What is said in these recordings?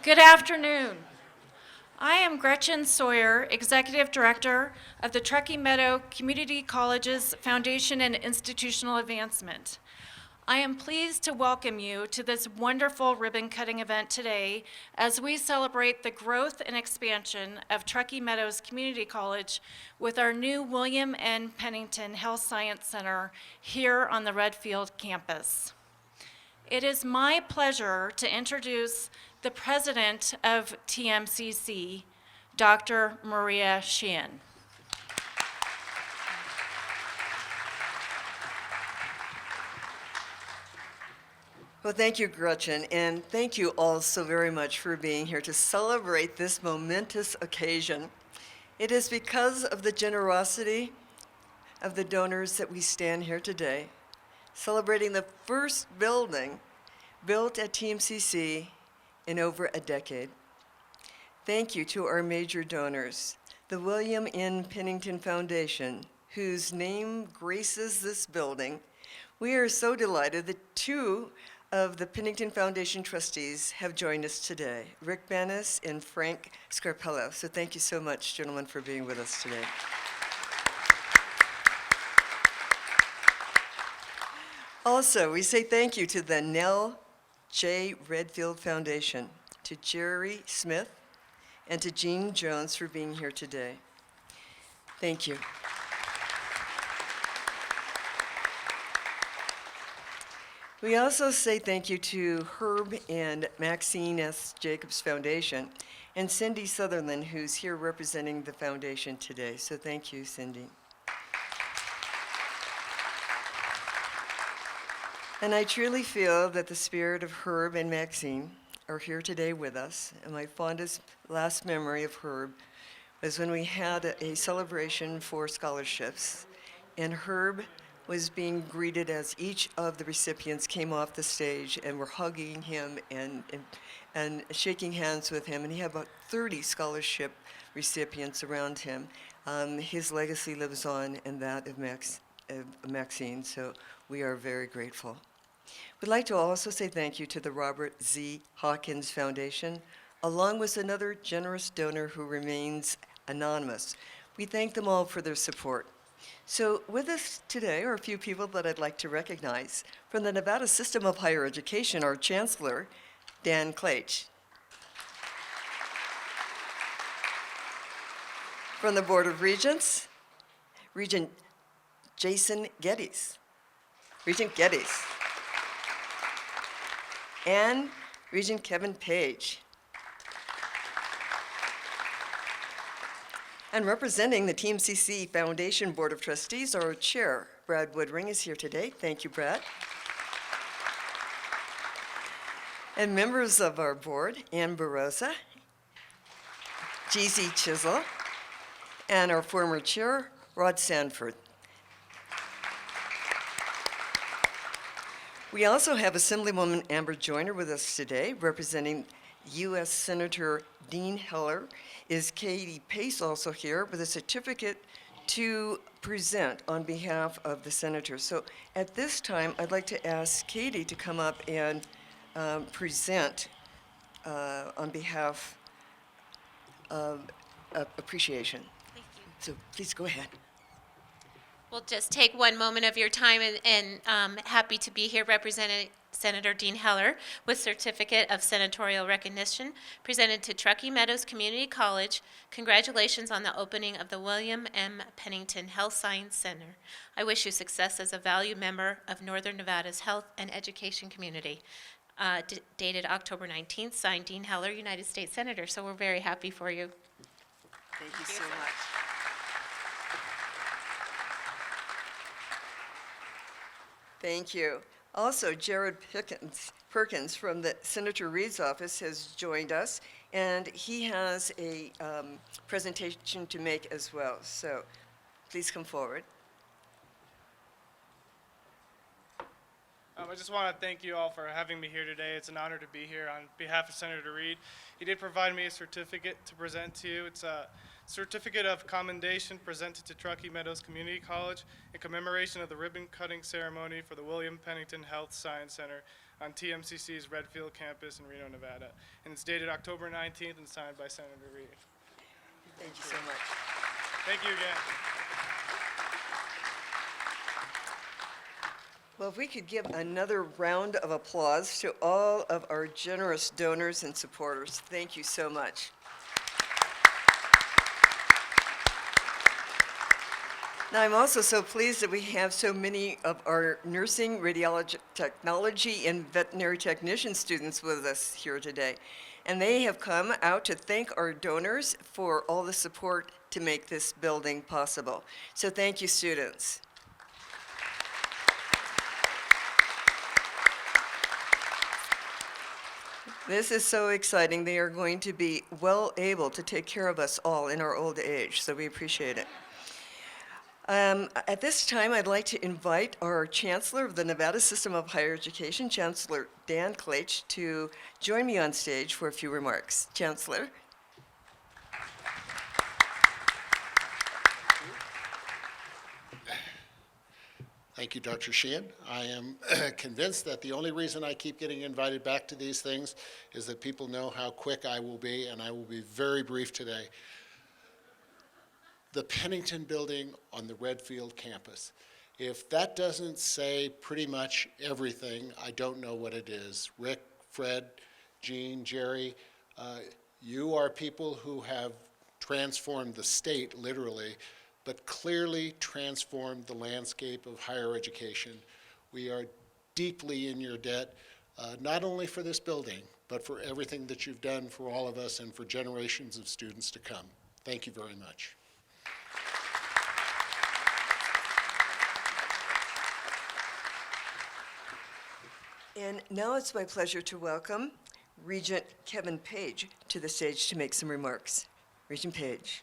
Good afternoon. I am Gretchen Sawyer, Executive Director of the Truckee Meadow Community Colleges Foundation and Institutional Advancement. I am pleased to welcome you to this wonderful ribbon-cutting event today as we celebrate the growth and expansion of Truckee Meadows Community College with our new William N. Pennington Health Science Center here on the Redfield campus. It is my pleasure to introduce the president of TMCC, Dr. Maria Sheehan. Well, thank you, Gretchen, and thank you all so very much for being here to celebrate this momentous occasion. It is because of the generosity of the donors that we stand here today, celebrating the first building built at TMCC in over a decade. Thank you to our major donors, the William N. Pennington Foundation, whose name graces this building. We are so delighted that two of the Pennington Foundation trustees have joined us today, Rick Banis and Frank Scarpello. So thank you so much, gentlemen, for being with us today. Also, we say thank you to the Nell J. Redfield Foundation, to Jerry Smith, and to Jean Jones for being here today. Thank you. We also say thank you to Herb and Maxine S. Jacobs Foundation and Cindy Sutherland, who's here representing the foundation today. So thank you, Cindy. And I truly feel that the spirit of Herb and Maxine are here today with us. And my fondest last memory of Herb was when we had a celebration for scholarships, and Herb was being greeted as each of the recipients came off the stage and were hugging him and shaking hands with him. And he had about 30 scholarship recipients around him. His legacy lives on, and that of Maxine, so we are very grateful. We'd like to also say thank you to the Robert Z. Hawkins Foundation, along with another generous donor who remains anonymous. We thank them all for their support. So with us today are a few people that I'd like to recognize. From the Nevada System of Higher Education, our Chancellor, Dan Klaich. From the Board of Regents, Regent Jason Geddes. Regent Geddes. And Regent Kevin Page. And representing the TMCC Foundation Board of Trustees, our chair, Brad Woodring, is here today. Thank you, Brad. And members of our board, Ann Barosa, Jeezy Chisel, and our former chair, Rod Sanford. We also have Assemblywoman Amber Joyner with us today, representing U.S. Senator Dean Heller. Is Katie Pace also here with a certificate to present on behalf of the senator? So at this time, I'd like to ask Katie to come up and present on behalf of appreciation. Thank you. So please go ahead. We'll just take one moment of your time and happy to be here representing Senator Dean Heller with Certificate of Senatorial Recognition presented to Truckee Meadows Community College. Congratulations on the opening of the William M. Pennington Health Science Center. I wish you success as a valued member of Northern Nevada's health and education community. Dated October 19th, signed Dean Heller, United States Senator. So we're very happy for you. Thank you so much. Thank you. Also, Jared Perkins from the Senator Reed's office has joined us, and he has a presentation to make as well. So please come forward. I just want to thank you all for having me here today. It's an honor to be here on behalf of Senator Reed. He did provide me a certificate to present to you. It's a certificate of commendation presented to Truckee Meadows Community College in commemoration of the ribbon cutting ceremony for the William Pennington Health Science Center on TMCC's Redfield campus in Reno, Nevada. And it's dated October 19th and signed by Senator Reed. Thank you so much. Thank you again. Well, if we could give another round of applause to all of our generous donors and supporters. Thank you so much. Now, I'm also so pleased that we have so many of our nursing, radiology, technology, and veterinary technician students with us here today. And they have come out to thank our donors for all the support to make this building possible. So thank you, students. This is so exciting. They are going to be well able to take care of us all in our old age, so we appreciate it. At this time, I'd like to invite our Chancellor of the Nevada System of Higher Education, Chancellor Dan Klage, to join me on stage for a few remarks. Chancellor. Thank you, Dr. Sheehan. I am convinced that the only reason I keep getting invited back to these things is that people know how quick I will be, and I will be very brief today. The Pennington building on the Redfield campus. If that doesn't say pretty much everything, I don't know what it is. Rick, Fred, Jean, Jerry, you are people who have transformed the state, literally, but clearly transformed the landscape of higher education. We are deeply in your debt, not only for this building, but for everything that you've done for all of us and for generations of students to come. Thank you very much. And now it's my pleasure to welcome Regent Kevin Page to the stage to make some remarks. Regent Page.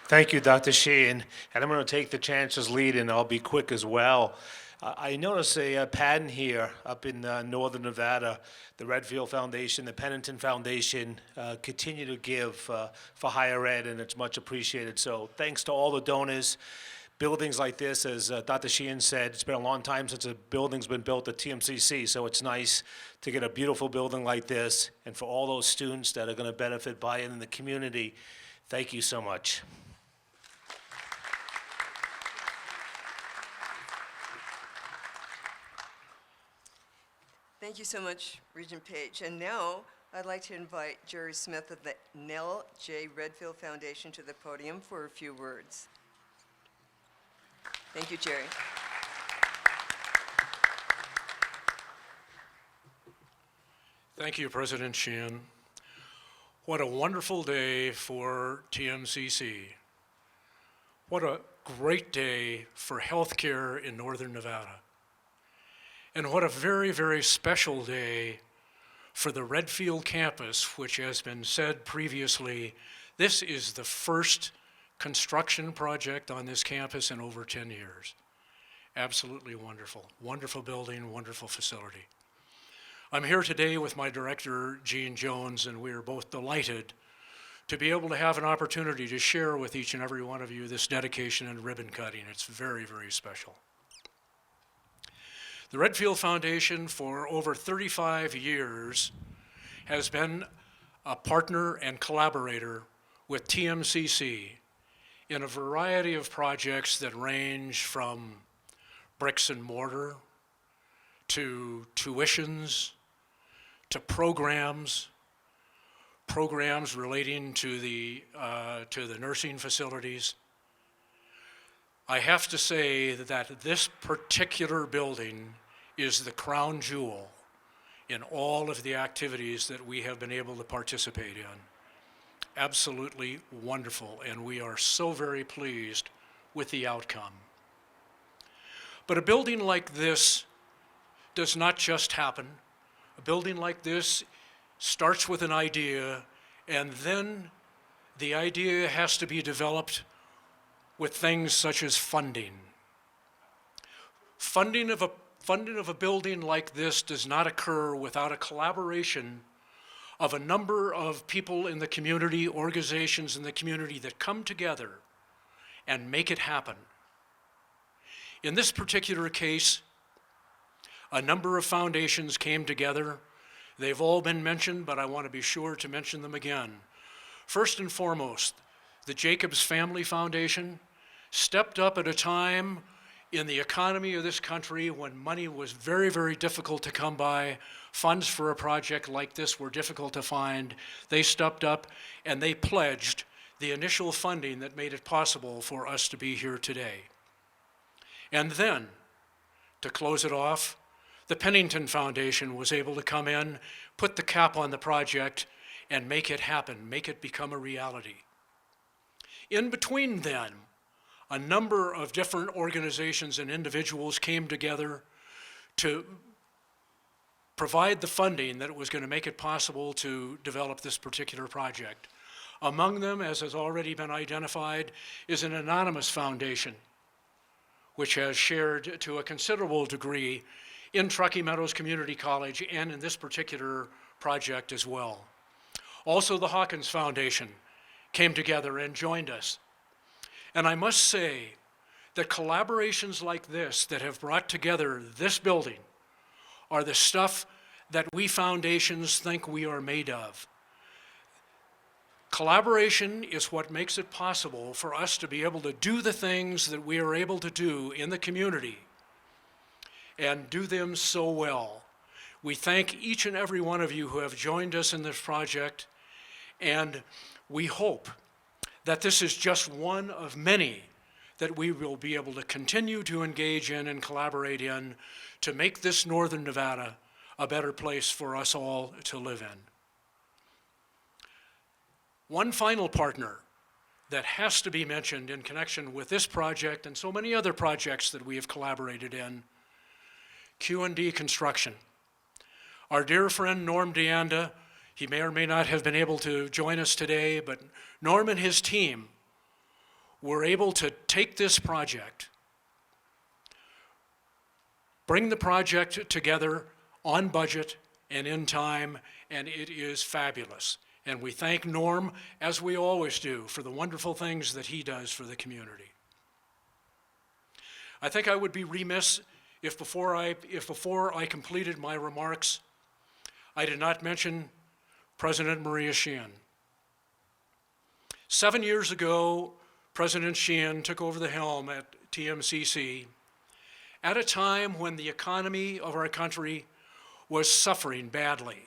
Thank you, Dr. Sheehan. And I'm going to take the Chancellor's lead, and I'll be quick as well. I notice a pattern here up in northern Nevada. The Redfield Foundation, the Pennington Foundation continue to give for higher ed, and it's much appreciated. So thanks to all the donors. Buildings like this, as Dr. Sheehan said, it's been a long time since a building's been built at TMCC, so it's nice to get a beautiful building like this, and for all those students that are going to benefit by it in the community, thank you so much. Thank you so much, Regent Page. And now I'd like to invite Jerry Smith of the Nell J. Redfield Foundation to the podium for a few words. Thank you, Jerry. Thank you, President Sheehan. What a wonderful day for TMCC. What a great day for healthcare in northern Nevada. And what a very, very special day for the Redfield campus, which has been said previously, this is the first construction project on this campus in over 10 years. Absolutely wonderful. Wonderful building, wonderful facility. I'm here today with my director, Jean Jones, and we are both delighted to be able to have an opportunity to share with each and every one of you this dedication and ribbon cutting. It's very, very special. The Redfield Foundation for over 35 years has been a partner and collaborator with TMCC in a variety of projects that range from bricks and mortar to tuitions to programs relating to the nursing facilities. I have to say that this particular building is the crown jewel in all of the activities that we have been able to participate in. Absolutely wonderful, and we are so very pleased with the outcome. But a building like this does not just happen. A building like this starts with an idea, and then the idea has to be developed with things such as funding. Funding of a building like this does not occur without a collaboration of a number of people in the community, organizations in the community that come together and make it happen. In this particular case, a number of foundations came together. They've all been mentioned, but I want to be sure to mention them again. First and foremost, the Jacobs Family Foundation stepped up at a time in the economy of this country when money was very, very difficult to come by. Funds for a project like this were difficult to find. They stepped up and they pledged the initial funding that made it possible for us to be here today. And then, to close it off, the Pennington Foundation was able to come in, put the cap on the project, and make it happen, make it become a reality. In between then, a number of different organizations and individuals came together to provide the funding that was going to make it possible to develop this particular project. Among them, as has already been identified, is an anonymous foundation, which has shared to a considerable degree in Truckee Meadows Community College and in this particular project as well. Also, the Hawkins Foundation came together and joined us. And I must say that collaborations like this that have brought together this building are the stuff that we foundations think we are made of. Collaboration is what makes it possible for us to be able to do the things that we are able to do in the community and do them so well. We thank each and every one of you who have joined us in this project, and we hope that this is just one of many that we will be able to continue to engage in and collaborate in to make this Northern Nevada a better place for us all to live in. One final partner that has to be mentioned in connection with this project and so many other projects that we have collaborated in, Q&D Construction. Our dear friend Norm DeAnda, he may or may not have been able to join us today, but Norm and his team were able to take this project, bring the project together on budget and in time, and it is fabulous. And we thank Norm, as we always do, for the wonderful things that he does for the community. I think I would be remiss if before I completed my remarks, I did not mention President Maria Sheehan. 7 years ago, President Sheehan took over the helm at TMCC at a time when the economy of our country was suffering badly.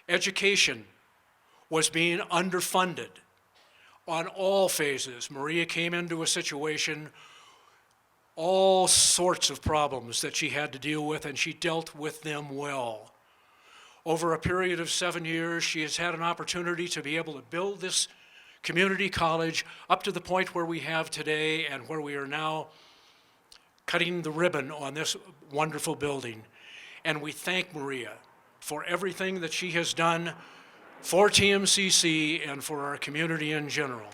Education was being underfunded on all phases. Maria came into a situation, all sorts of problems that she had to deal with, and she dealt with them well. Over a period of 7 years, she has had an opportunity to be able to build this community college up to the point where we have today and where we are now cutting the ribbon on this wonderful building. And we thank Maria for everything that she has done for TMCC and for our community in general.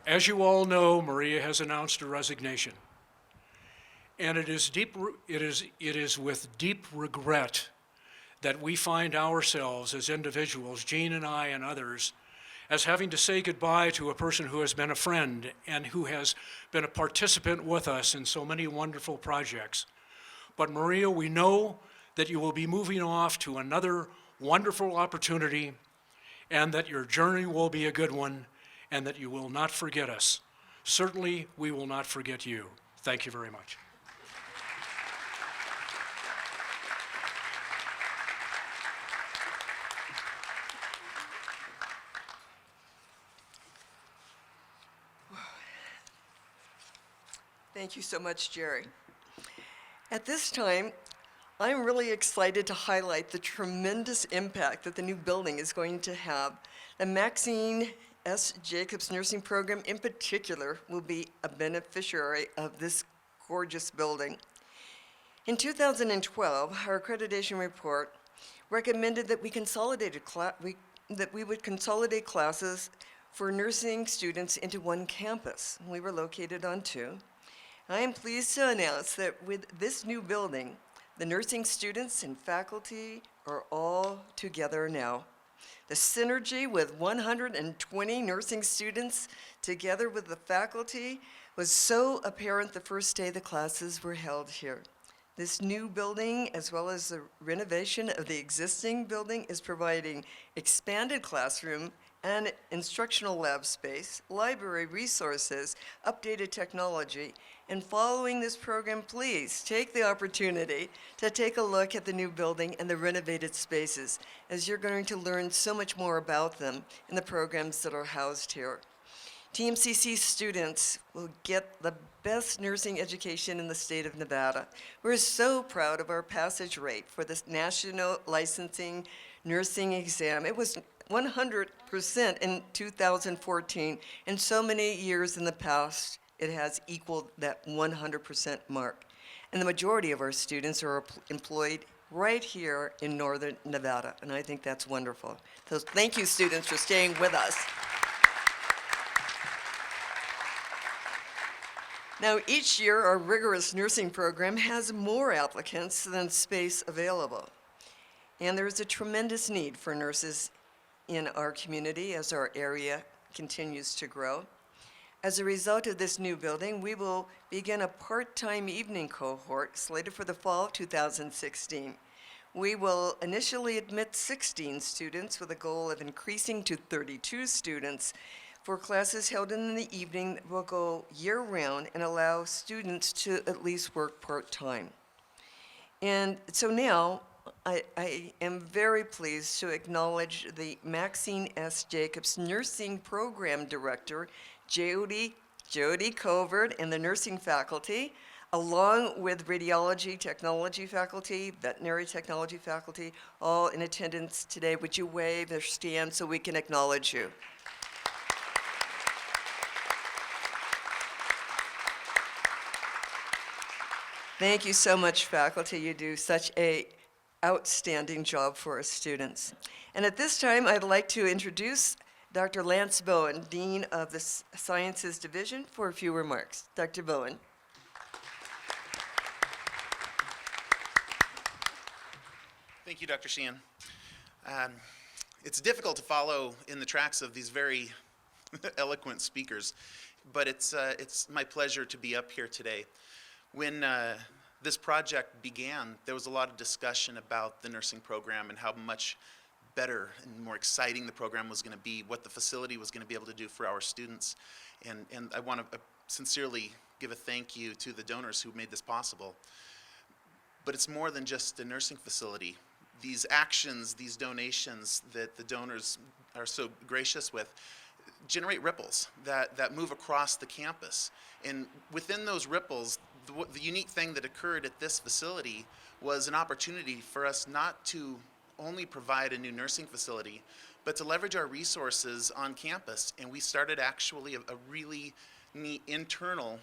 As you all know, Maria has announced a resignation. And it is with deep regret that we find ourselves as individuals, Jean and I and others, as having to say goodbye to a person who has been a friend and who has been a participant with us in so many wonderful projects. But Maria, we know that you will be moving off to another wonderful opportunity and that your journey will be a good one and that you will not forget us. Certainly, we will not forget you. Thank you very much. Thank you so much, Jerry. At this time, I'm really excited to highlight the tremendous impact that the new building is going to have. The Maxine S. Jacobs Nursing Program in particular will be a beneficiary of this gorgeous building. In 2012, our accreditation report recommended that we would consolidate classes for nursing students into one campus. We were located on two. I am pleased to announce that with this new building, The nursing students and faculty are all together now. The synergy with 120 nursing students together with the faculty was so apparent the first day the classes were held here. This new building, as well as the renovation of the existing building, is providing expanded classroom and instructional lab space, library resources, updated technology. And following this program, please take the opportunity to take a look at the new building and the renovated spaces, as you're going to learn so much more about them in the programs that are housed here. TMCC students will get the best nursing education in the state of Nevada. We're so proud of our passage rate for this national licensing nursing exam. It was 100% in 2014, and so many years in the past, it has equaled that 100% mark. And the majority of our students are employed right here in northern Nevada, and I think that's wonderful. So thank you, students, for staying with us. Now, each year, our rigorous nursing program has more applicants than space available. And there is a tremendous need for nurses in our community as our area continues to grow. As a result of this new building, we will begin a part-time evening cohort slated for the fall of 2016. We will initially admit 16 students with a goal of increasing to 32 students for classes held in the evening that will go year-round and allow students to at least work part-time. And so now, I am very pleased to acknowledge the Maxine S. Jacobs Nursing Program Director, Jody Covert, and the nursing faculty, along with radiology technology faculty, veterinary technology faculty, all in attendance today. Would you wave or stand so we can acknowledge you? Thank you so much, faculty. You do such an outstanding job for our students. And at this time, I'd like to introduce Dr. Lance Bowen, Dean of the Sciences Division, for a few remarks. Dr. Bowen. Thank you, Dr. Sheehan. It's difficult to follow in the tracks of these very eloquent speakers, but it's my pleasure to be up here today. When this project began, there was a lot of discussion about the nursing program and how much better and more exciting the program was going to be, what the facility was going to be able to do for our students. And I want to sincerely give a thank you to the donors who made this possible. But it's more than just a nursing facility. These actions, these donations that the donors are so gracious with, generate ripples that move across the campus. And within those ripples, the unique thing that occurred at this facility was an opportunity for us not to only provide a new nursing facility, but to leverage our resources on campus. And we started actually a really neat internal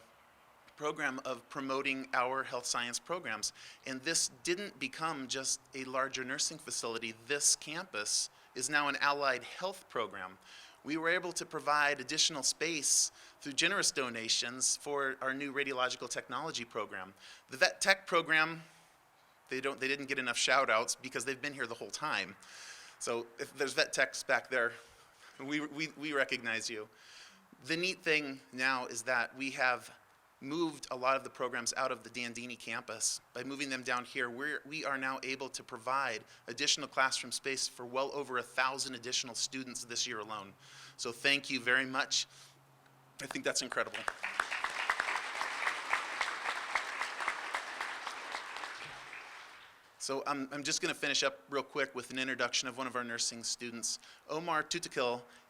program of promoting our health science programs. And this didn't become just a larger nursing facility. This campus is now an allied health program. We were able to provide additional space through generous donations for our new radiological technology program. The vet tech program, they didn't get enough shout outs because they've been here the whole time. So if there's vet techs back there, we recognize you. The neat thing now is that we have moved a lot of the programs out of the Dandini campus. By moving them down here, we are now able to provide additional classroom space for well over 1,000 additional students this year alone. So thank you very much. I think that's incredible. So I'm just going to finish up real quick with an introduction of one of our nursing students. Omar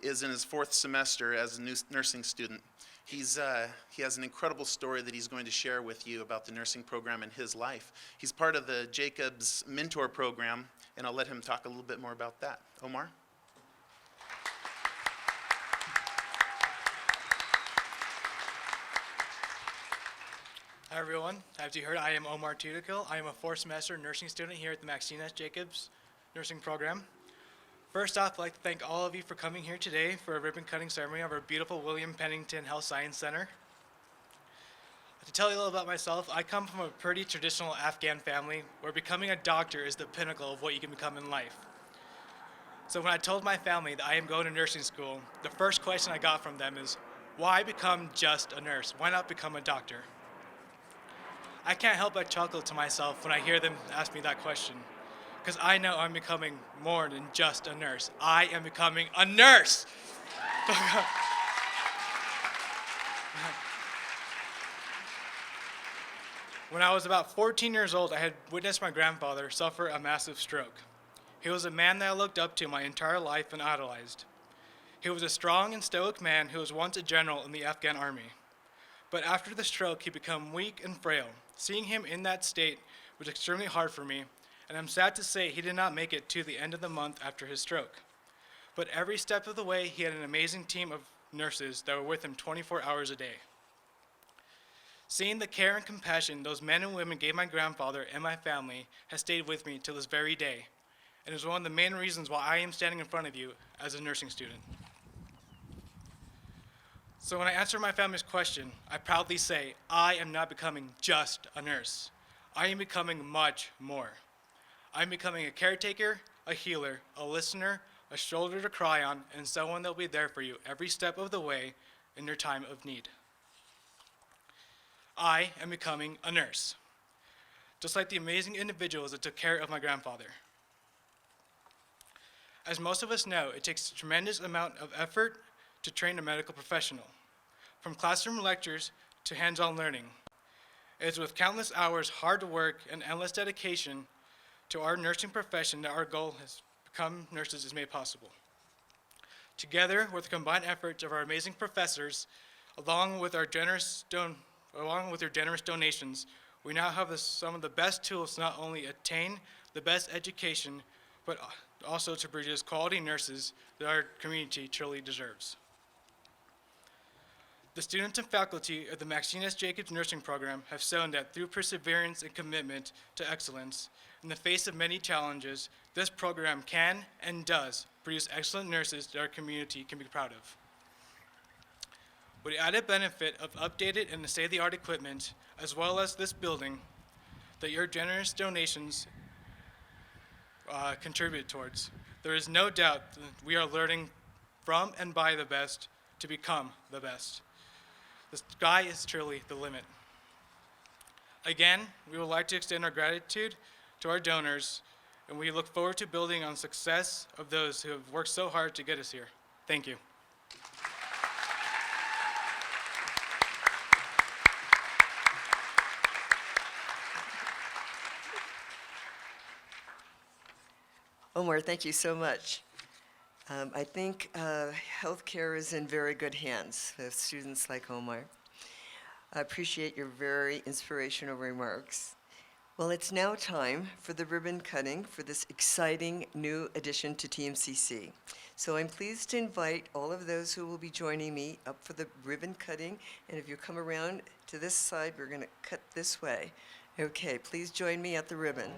is in his 4th semester as a nursing student. He has an incredible story that he's going to share with you about the nursing program in his life. He's part of the Jacobs Mentor Program, and I'll let him talk a little bit more about that. Omar? Hi everyone, as you heard, I am Omar Tutikil. I am a 4th semester nursing student here at the Maxine S. Jacobs Nursing Program. First off, I'd like to thank all of you for coming here today for a ribbon cutting ceremony of our beautiful William Pennington Health Science Center. To tell you a little about myself, I come from a pretty traditional Afghan family where becoming a doctor is the pinnacle of what you can become in life. So when I told my family that I am going to nursing school, the first question I got from them is, why become just a nurse? Why not become a doctor? I can't help but chuckle to myself when I hear them ask me that question, because I know I'm becoming more than just a nurse. I am becoming a nurse! When I was about 14 years old, I had witnessed my grandfather suffer a massive stroke. He was a man that I looked up to my entire life and idolized. He was a strong and stoic man who was once a general in the Afghan army. But after the stroke, he became weak and frail. Seeing him in that state was extremely hard for me, and I'm sad to say he did not make it to the end of the month after his stroke. But every step of the way, he had an amazing team of nurses that were with him 24 hours a day. Seeing the care and compassion those men and women gave my grandfather and my family has stayed with me till this very day, and is one of the main reasons why I am standing in front of you as a nursing student. So when I answer my family's question, I proudly say, I am not becoming just a nurse. I am becoming much more. I'm becoming a caretaker, a healer, a listener, a shoulder to cry on, and someone that will be there for you every step of the way in your time of need. I am becoming a nurse, just like the amazing individuals that took care of my grandfather. As most of us know, it takes a tremendous amount of effort to train a medical professional, from classroom lectures to hands-on learning. It is with countless hours, hard work, and endless dedication to our nursing profession that our goal has become nurses is made possible. Together, with the combined efforts of our amazing professors, along with your generous donations, we now have some of the best tools to not only attain the best education, but also to produce quality nurses that our community truly deserves. The students and faculty of the Maxine S. Jacobs Nursing Program have shown that through perseverance and commitment to excellence, in the face of many challenges, this program can and does produce excellent nurses that our community can be proud of. With the added benefit of updated and state-of-the-art equipment, as well as this building, that your generous donations contribute towards, there is no doubt that we are learning from and by the best to become the best. The sky is truly the limit. Again, we would like to extend our gratitude to our donors, and we look forward to building on success of those who have worked so hard to get us here. Thank you. Omar, thank you so much. I think healthcare is in very good hands with students like Omar. I appreciate your very inspirational remarks. Well, it's now time for the ribbon cutting for this exciting new addition to TMCC. So I'm pleased to invite all of those who will be joining me up for the ribbon cutting. And if you come around to this side, we're going to cut this way. Okay, please join me at the ribbon.